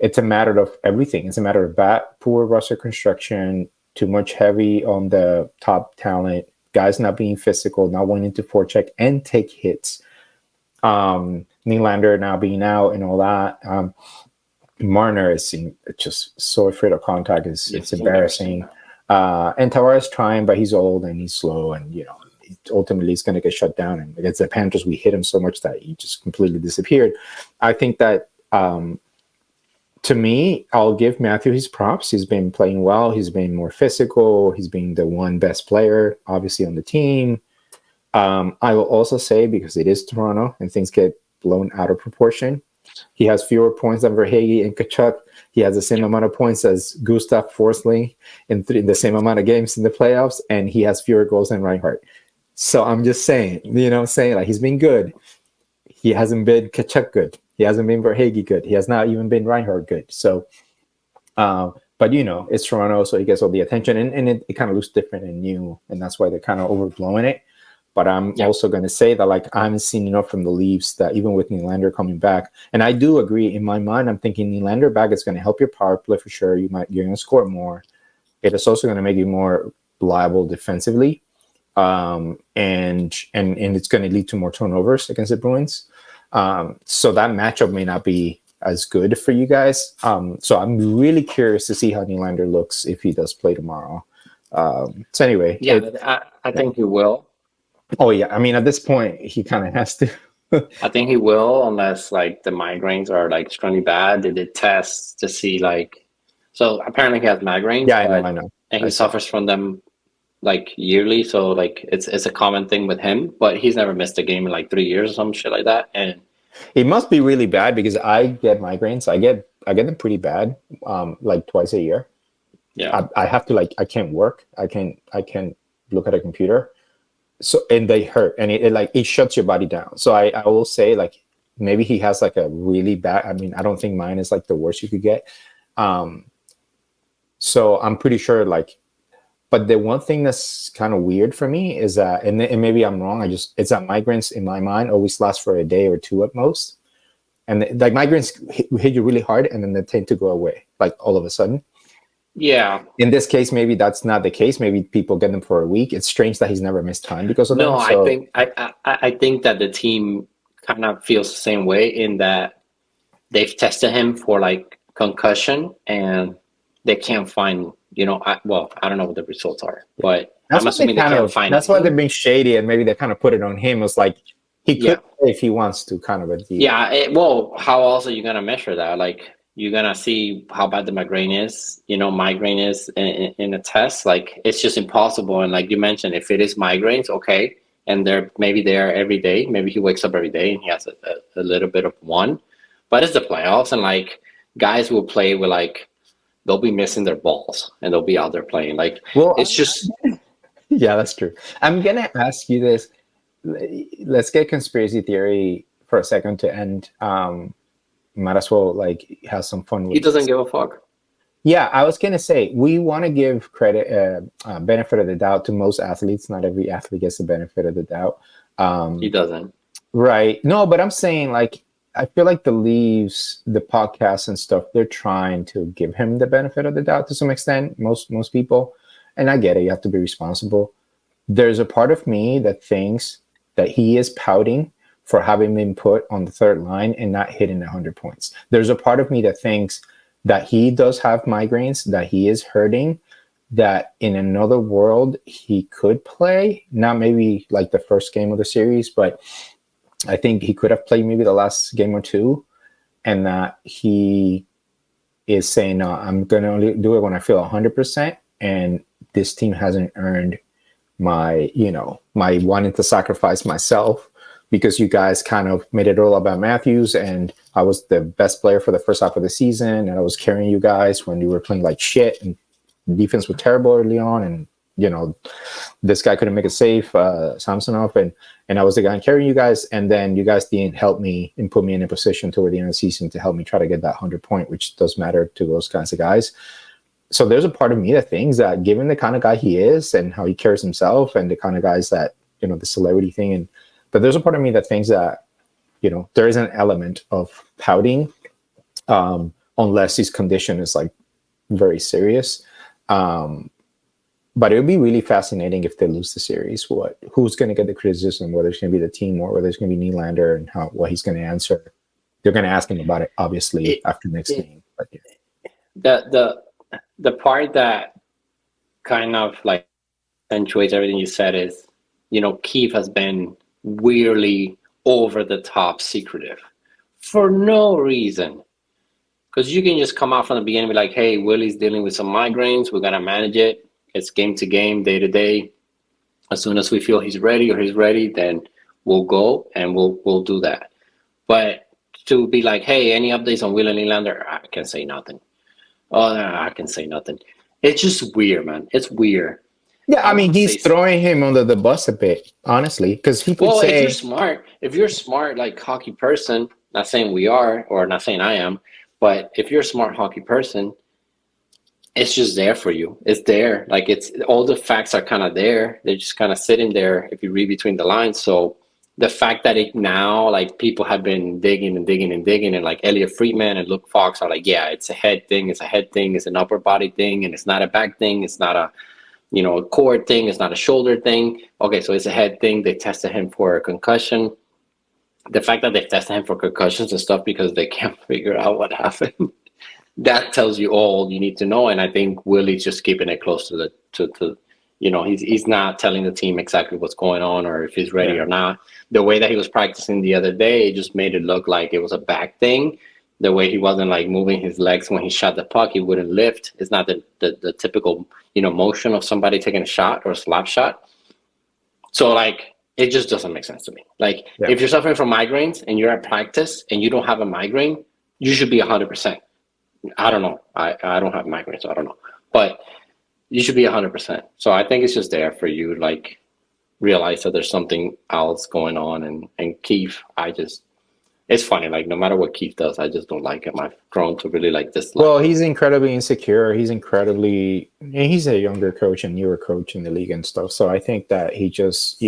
it's a matter of everything. It's a matter of poor roster construction, too much heavy on the top talent, guys not being physical, not wanting to forecheck and take hits. Nylander now being out and all that. Marner is just so afraid of contact. It's embarrassing. And Tavares trying, but he's old and he's slow, and ultimately he's going to get shut down. And against the Panthers, we hit him so much that he just completely disappeared. I think that to me, I'll give Matthew his props. He's been playing well. He's been more physical. He's been the one best player, obviously, on the team. I will also say, because it is Toronto and things get blown out of proportion, he has fewer points than Verhage and Tkachuk. He has the same amount of points as Gustav Forsling in the same amount of games in the playoffs, and he has fewer goals than Reinhardt. So I'm just saying, like he's been good. He hasn't been Tkachuk good. He hasn't been Verhage good. He has not even been Reinhardt good. So, but it's Toronto, so he gets all the attention, and it kind of looks different and new, and that's why they're kind of overblowing it. But I'm also going to say that like I haven't seen enough from the Leafs that even with Nylander coming back, and I do agree in my mind, I'm thinking Nylander back is going to help your power play for sure. You're going to score more. It is also going to make you more reliable defensively, and it's going to lead to more turnovers against the Bruins. So that matchup may not be as good for you guys. So I'm really curious to see how Nylander looks if he does play tomorrow. So anyway, I think he will. Oh yeah, I mean at this point he kind of has to. I think he will, unless like the migraines are like extremely bad. They did tests to see so apparently he has migraines. Yeah, I know. And he suffers from them like yearly, so like it's a common thing with him. But he's never missed a game in like 3 years or some shit like that. And it must be really bad because I get migraines. I get them pretty bad, like twice a year. Yeah, I have to I can't work. I can't look at a computer. So and they hurt, and it shuts your body down. So I will say like maybe he has like a really bad. I mean, I don't think mine is like the worst you could get. So I'm pretty sure but the one thing that's kind of weird for me is that, and maybe I'm wrong. It's that migraines in my mind always last for a day or two at most, and like migraines hit you really hard, and then they tend to go away like all of a sudden. yeah. In this case, maybe that's not the case. Maybe people get them for a week. It's strange that he's never missed time because of them. I think I think that the team kind of feels the same way in that they've tested him for like concussion and they can't find. I don't know what the results are, but I'm assuming they can't find. That's why they're being shady, and maybe they kind of put it on him. It's like he could if he wants to, kind of. How else are you gonna measure that? Like you're gonna see how bad the migraine is. Migraine is in a test. Like it's just impossible. And like you mentioned, if it is migraines, okay, and they're maybe there every day. Maybe he wakes up every day and he has a little bit of one. But it's the playoffs, and like guys will play with like they'll be missing their balls and they'll be out there playing. Like Well, it's just yeah, that's true. I'm gonna ask you this. Let's get conspiracy theory for a second to end. Might as well like have some fun he with doesn't this. give a fuck. Yeah, I was gonna say we want to give credit, benefit of the doubt to most athletes. Not every athlete gets the benefit of the doubt. He doesn't. Right? No, but I'm saying like I feel like the leaves, the podcasts and stuff, they're trying to give him the benefit of the doubt to some extent. Most people, and I get it. You have to be responsible. There's a part of me that thinks that he is pouting for having been put on the third line and not hitting 100 points. There's a part of me that thinks that he does have migraines, that he is hurting, that in another world he could play, not maybe like the first game of the series, but I think he could have played maybe the last game or two, and that he is saying, no, I'm going to only do it when I feel 100%, and this team hasn't earned my, my wanting to sacrifice myself because you guys kind of made it all about Matthews, and I was the best player for the first half of the season, and I was carrying you guys when you were playing like shit, and defense was terrible early on, and this guy couldn't make a save, Samsonov, and I was the guy carrying you guys, and then you guys didn't help me and put me in a position toward the end of the season to help me try to get that 100-point, which does matter to those kinds of guys. So there's a part of me that thinks that given the kind of guy he is and how he carries himself and the kind of guys that, the celebrity thing, but there's a part of me that thinks that, there is an element of pouting, unless his condition is like very serious. But it would be really fascinating if they lose the series. Who's going to get the criticism? Whether it's going to be the team or whether it's going to be Nylander, and what he's going to answer. They're going to ask him about it, obviously, after next game. But yeah. The part that kind of like accentuates everything you said is, Keith has been weirdly over the top secretive for no reason. Because you can just come out from the beginning and be like, hey, Willie's dealing with some migraines. We're going to manage it. It's game to game, day to day. As soon as we feel he's ready, then we'll go and we'll do that. But to be like, hey, any updates on Will and Nylander? I can say nothing. Oh, no, I can say nothing. It's just weird, man. It's weird. Yeah, I mean, he's throwing him under the bus a bit, honestly, because he could say... if you're smart, like hockey person, not saying we are, or not saying I am, but if you're a smart hockey person, it's just there for you. It's there. Like it's all the facts are kind of there. They're just kind of sitting there if you read between the lines. So the fact that it now, like people have been digging and like Elliot Friedman and Luke Fox are like, yeah, it's a head thing. It's a head thing. It's an upper body thing. And it's not a back thing. It's not a, a core thing. It's not a shoulder thing. Okay. So it's a head thing. They tested him for a concussion. The fact that they've tested him for concussions and stuff because they can't figure out what happened. That tells you all you need to know, and I think Willie's just keeping it close to he's not telling the team exactly what's going on or if he's ready or not. The way that he was practicing the other day, it just made it look like it was a back thing. The way he wasn't like moving his legs when he shot the puck, he wouldn't lift. It's not the typical motion of somebody taking a shot or a slap shot. So like it just doesn't make sense to me. Like if you're suffering from migraines and you're at practice and you don't have a migraine, you should be 100%. I don't know. I don't have migraines, so I don't know. But you should be 100%. So I think it's just there for you, like, realize that there's something else going on. And Keith, it's funny. Like, no matter what Keith does, I just don't like him. I've grown to really like this. Well, he's incredibly insecure. He's a younger coach and newer coach in the league and stuff. So I think that he just,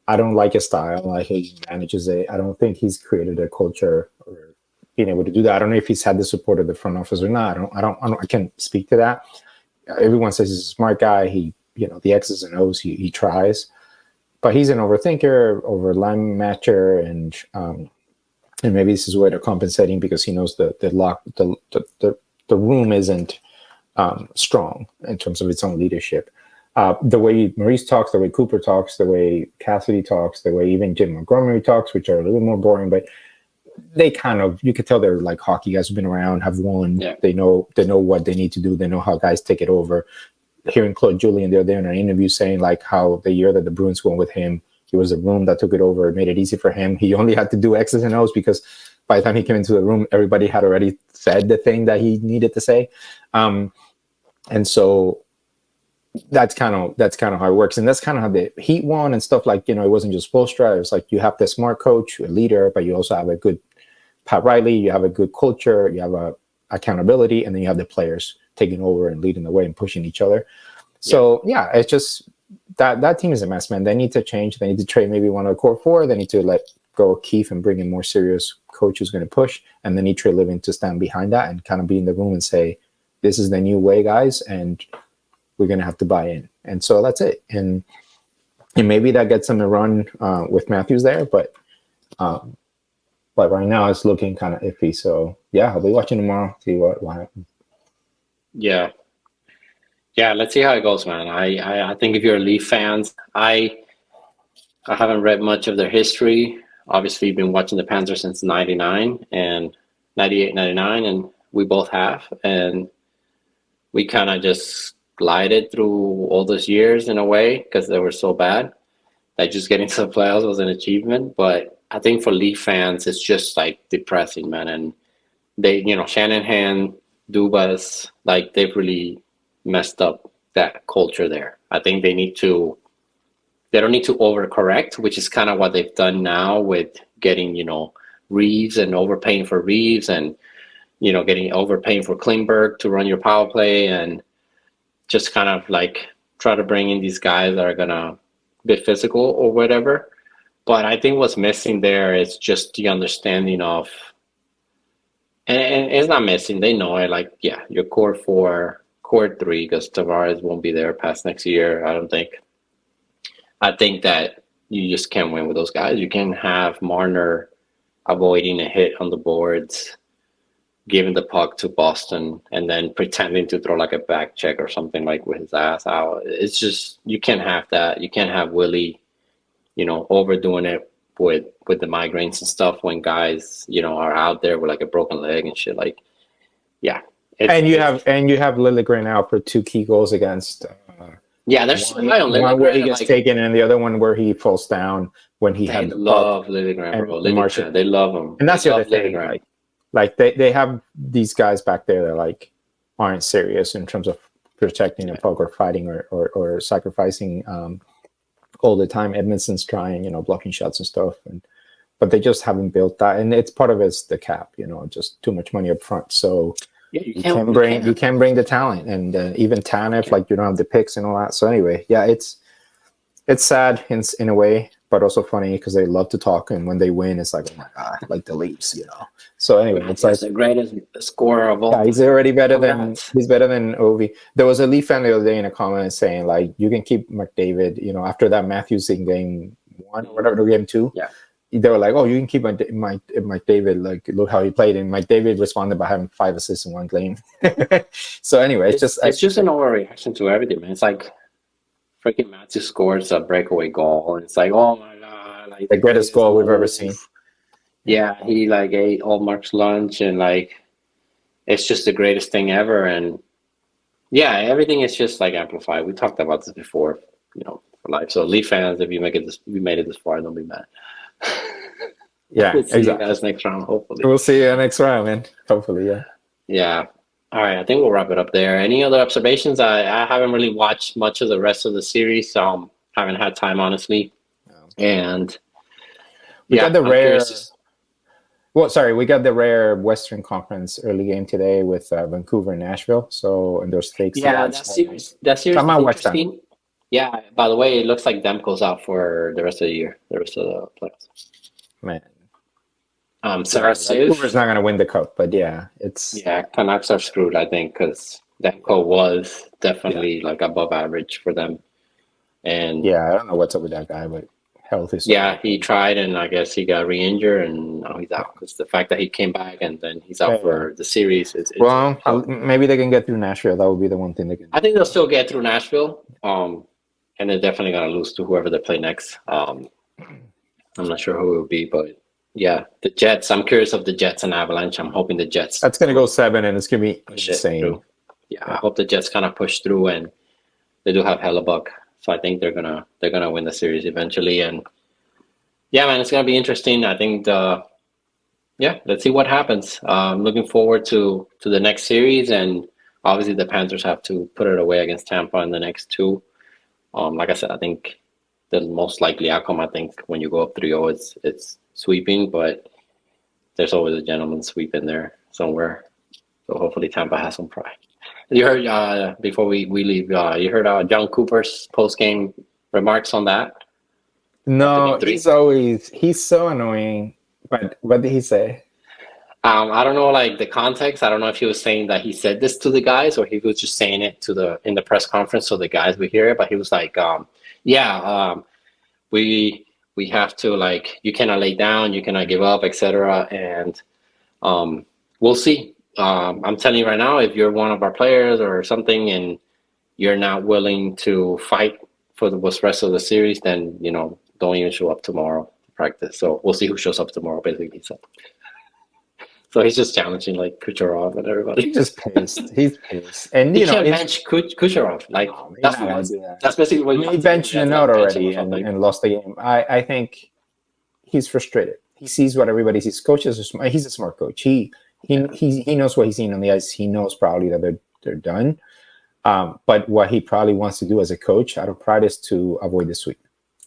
I don't like his style. I hate he manages it. I don't think he's created a culture or being able to do that. I don't know if he's had the support of the front office or not. I can't speak to that. Everyone says he's a smart guy. He, the X's and O's, he tries, but he's an overthinker, over line matcher, and maybe this is where they're compensating because he knows the room isn't strong in terms of its own leadership. The way Maurice talks, the way Cooper talks, the way Cassidy talks, the way even Jim Montgomery talks, which are a little more boring, but they kind of, you could tell they're like hockey guys who've been around, have won. Yeah. They know what they need to do. They know how guys take it over. hearing Claude Julien the other day in an interview saying like how the year that the Bruins went with him, it was the room that took it over. It made it easy for him. He only had to do X's and O's because by the time he came into the room, everybody had already said the thing that he needed to say. And so that's kind of how it works. And that's kind of how the Heat won and stuff. Like, it wasn't just Spoelstra. It was like you have the smart coach, a leader, but you also have a good Pat Riley, you have a good culture, you have a accountability, and then you have the players taking over and leading the way and pushing each other. So yeah, it's just that team is a mess, man. They need to change. They need to trade maybe one of the core four. They need to let go of Keefe and bring in more serious coach who's going to push, and they need Trey Living to stand behind that and kind of be in the room and say, this is the new way, guys, and we're going to have to buy in. And so that's it. And maybe that gets them a run with Matthews there, but right now it's looking kind of iffy. So yeah, I'll be watching tomorrow, see what happens. Yeah, let's see how it goes, man. I think if you're a Leaf fans, I haven't read much of their history. Obviously, you've been watching the Panthers since 99 and 98, 99, and we both have. And we kind of just glided through all those years in a way because they were so bad that just getting to the playoffs was an achievement. But I think for Leaf fans, it's just like depressing, man. And they, Shanahan, Dubas, like they've really messed up that culture there. I think they don't need to overcorrect, which is kind of what they've done now with getting, Reeves and overpaying for Reeves and, getting overpaying for Klingberg to run your power play and just kind of like try to bring in these guys that are going to be physical or whatever. But I think what's missing there is just the understanding of, and it's not missing, they know it, like, yeah, your core four, core three, because Tavares won't be there past next year, I don't think. I think that you just can't win with those guys. You can't have Marner avoiding a hit on the boards, giving the puck to Boston, and then pretending to throw like a back check or something like with his ass out. It's just, you can't have that. You can't have Willie, overdoing it with the migraines and stuff when guys, are out there with like a broken leg and shit. Like, yeah. And you have Liljegren out for 2 key goals against. There's one where he gets taken, and the other one where he falls down when he had the puck. Liljegren, bro. Liljegren, they love him. And that's the other thing. Like they have these guys back there that like aren't serious in terms of protecting the puck or fighting or sacrificing all the time. Edmondson's trying, blocking shots and stuff, but they just haven't built that, and it's part of it's the cap, just too much money up front. So you can't bring the talent, and even Tanev, like you don't have the picks and all that. So anyway, yeah, it's sad in a way, but also funny because they love to talk, and when they win, it's like, oh my god, like the Leafs, So anyway, it's like the greatest scorer of all. Yeah, he's already better than Ovi. There was a Leaf fan the other day in a comment saying like, you can keep McDavid, after that Matthews in game 1 or whatever, game 2. Yeah. They were like, oh, you can keep McDavid, like look how he played, and McDavid responded by having 5 assists in 1 game. So anyway, it's just an overreaction to everything, man. It's like freaking Matthews scores a breakaway goal, and it's like, oh my god, like the greatest goal we've ever seen. Yeah, he like ate all Mark's lunch, and like it's just the greatest thing ever. And yeah, everything is just like amplified. We talked about this before, for life. So Leaf fans, if you made it this far, don't be mad. Yeah, we'll see you guys next round, hopefully. We'll see you next round, man. Hopefully, yeah. Yeah. All right, I think we'll wrap it up there. Any other observations? I haven't really watched much of the rest of the series, so haven't had time, honestly. And we got the rare. Well, sorry, we got the rare Western Conference early game today with Vancouver and Nashville. So, and there's stakes. Yeah, that series is interesting. Yeah, by the way, it looks like Demko's out for the rest of the year, the rest of the playoffs. Man. Vancouver's not going to win the cup, but yeah, it's... Yeah, Canucks are screwed, I think, because Demko was definitely like above average for them. And yeah, I don't know what's up with that guy, but health is... Yeah, he tried, and I guess he got re-injured, and now he's out. Because the fact that he came back and then he's out for the series... maybe they can get through Nashville. That would be the one thing they can... I think they'll still get through Nashville, and they're definitely going to lose to whoever they play next. I'm not sure who it will be, but yeah, the Jets. I'm curious of the Jets and Avalanche. I'm hoping the Jets... That's going to go 7, and it's going to be insane. Yeah, I hope the Jets kind of push through and they do have Hellebuck, so I think they're gonna win the series eventually. And yeah, man, it's gonna be interesting. I think yeah, let's see what happens. Looking forward to the next series, and obviously the Panthers have to put it away against Tampa in the next two. Like I said, I think the most likely outcome, I think, when you go up 3-0, it's sweeping, but there's always a gentleman's sweep in there somewhere. So hopefully Tampa has some pride. You heard before we leave, you heard John Cooper's post game remarks on that after No, game three. he's so annoying. But what did he say? I don't know, like the context. I don't know if he was saying that he said this to the guys or he was just saying it to the in the press conference so the guys would hear it. But he was like, "Yeah, we have to like you cannot lay down, you cannot give up, etc." And we'll see. I'm telling you right now, if you're one of our players or something, and you're not willing to fight for the rest of the series, then don't even show up tomorrow to practice. So we'll see who shows up tomorrow. Basically, so he's just challenging like Kucherov and everybody. He's just pissed. He's pissed, and he can't bench Kucherov. Like that's basically what he benched a note already and lost the game. I think he's frustrated. He sees what everybody sees. Coaches are smart. He's a smart coach. He knows what he's seeing on the ice. He knows probably that they're done. But what he probably wants to do as a coach out of pride is to avoid the sweep.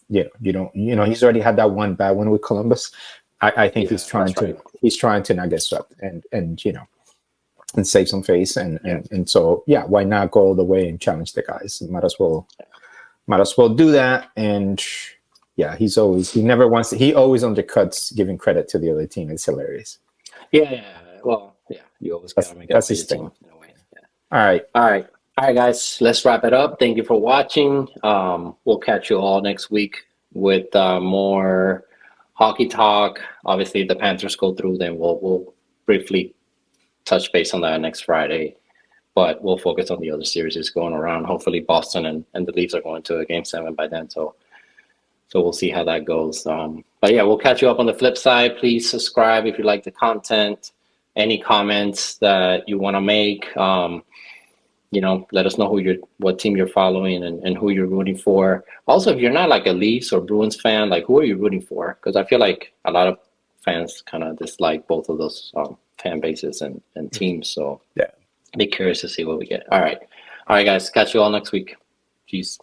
He's already had that one bad one with Columbus. I think he's trying to not get swept and save some face and so yeah, why not go all the way and challenge the guys? Might as well do that. And yeah, he always undercuts giving credit to the other team. It's hilarious. Yeah. Well, yeah, you always gotta make that's his thing. In a way. Yeah. All right, guys. Let's wrap it up. Thank you for watching. We'll catch you all next week with more hockey talk. Obviously, if the Panthers go through, then we'll briefly touch base on that next Friday. But we'll focus on the other series going around. Hopefully, Boston and the Leafs are going to a Game 7 by then. So we'll see how that goes. But yeah, we'll catch you up on the flip side. Please subscribe if you like the content. Any comments that you want to make, let us know what team you're following and who you're rooting for. Also, if you're not like a Leafs or Bruins fan, like who are you rooting for? Because I feel like a lot of fans kind of dislike both of those fan bases and teams. So yeah, be curious to see what we get. All right, guys. Catch you all next week. Peace.